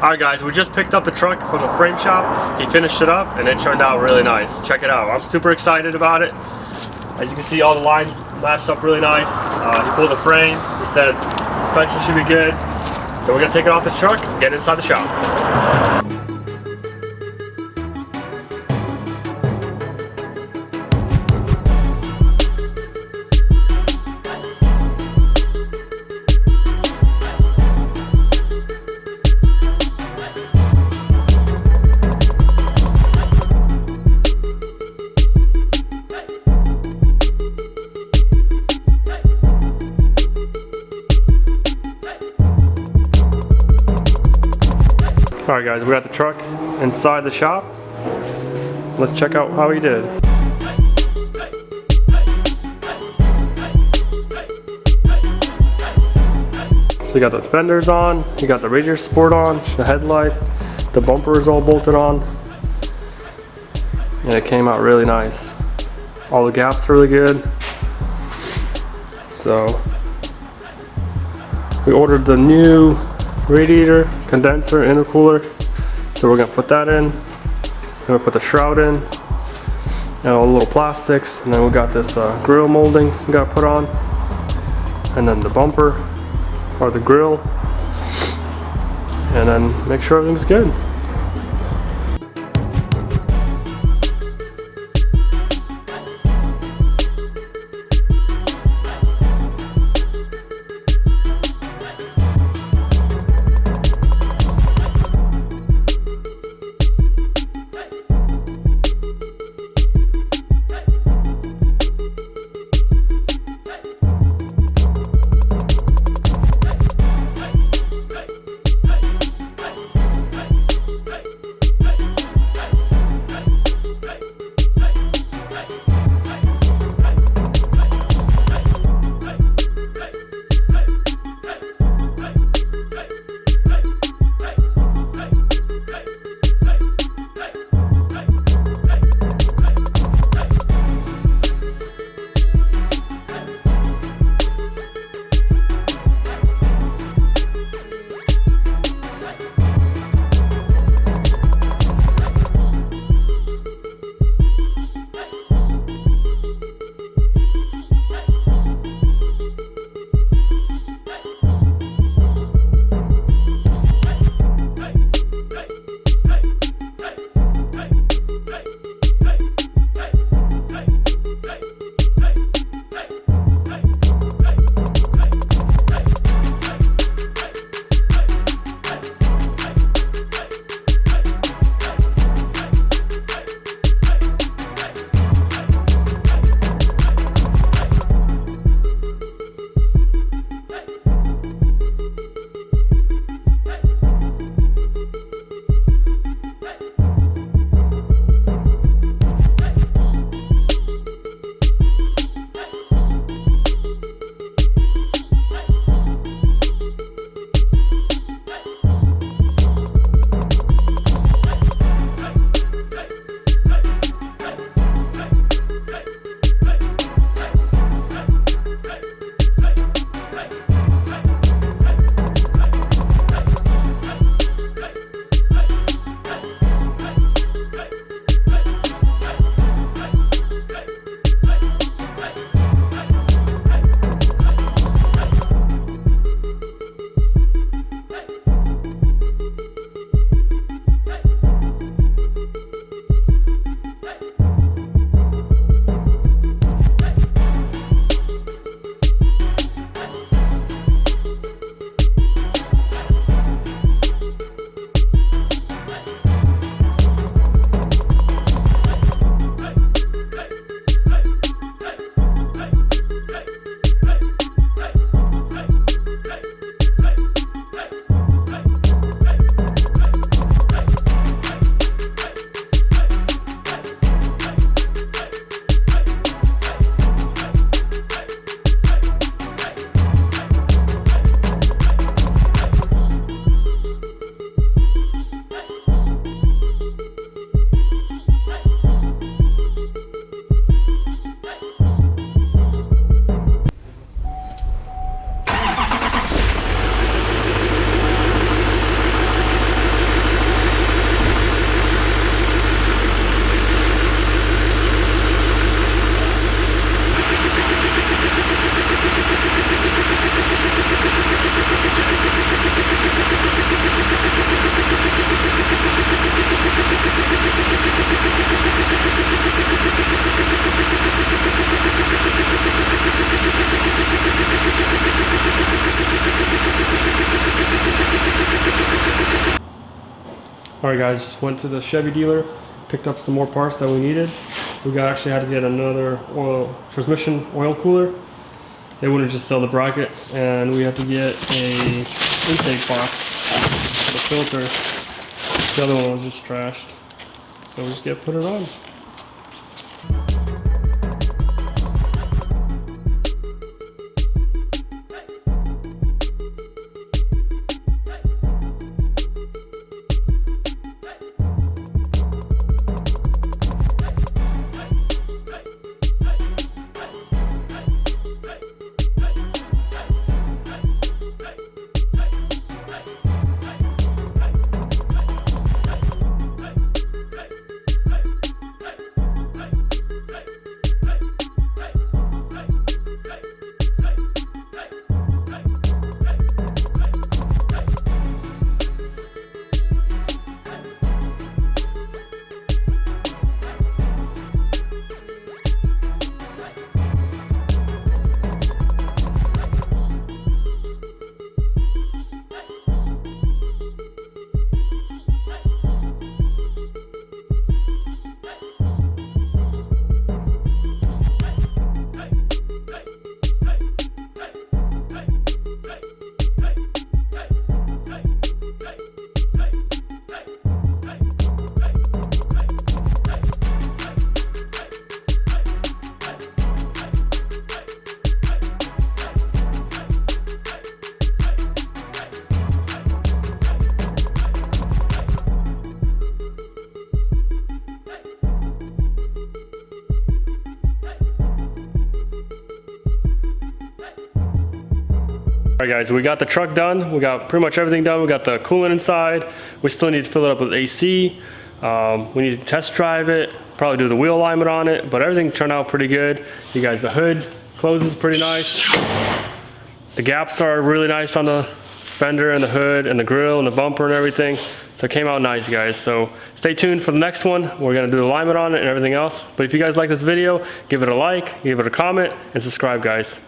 Alright guys, we just picked up the truck from the frame shop. He finished it up and it turned out really nice. Check it out. I'm super excited about it. As you can see, all the lines matched up really nice. He pulled the frame. He said suspension should be good. So we're going to take it off this truck and get inside the shop. Alright guys, we got the truck inside the shop. Let's check out how he did. So you got the fenders on, you got the radiator support on, the headlights, the bumper is all bolted on. And it came out really nice. All the gaps are really good. So we ordered the new radiator, condenser, intercooler. So we're gonna put that in. We're gonna put the shroud in and all the little plastics, and then we got this grill molding we gotta put on, and then the bumper or the grill, and then make sure everything's good. Alright guys, just went to the Chevy dealer, picked up some more parts that we needed. We actually had to get another transmission oil cooler. They wouldn't just sell the bracket, and we had to get a intake box for the filter. The other one was just trashed. So we just put it on. Alright guys, we got the truck done. We got pretty much everything done. We got the coolant inside. We still need to fill it up with AC. We need to test drive it, probably do the wheel alignment on it, but everything turned out pretty good. You guys, the hood closes pretty nice. The gaps are really nice on the fender and the hood and the grill and the bumper and everything. So it came out nice, guys. So stay tuned for the next one. We're gonna do the alignment on it and everything else. But if you guys like this video, give it a like, give it a comment, and subscribe, guys.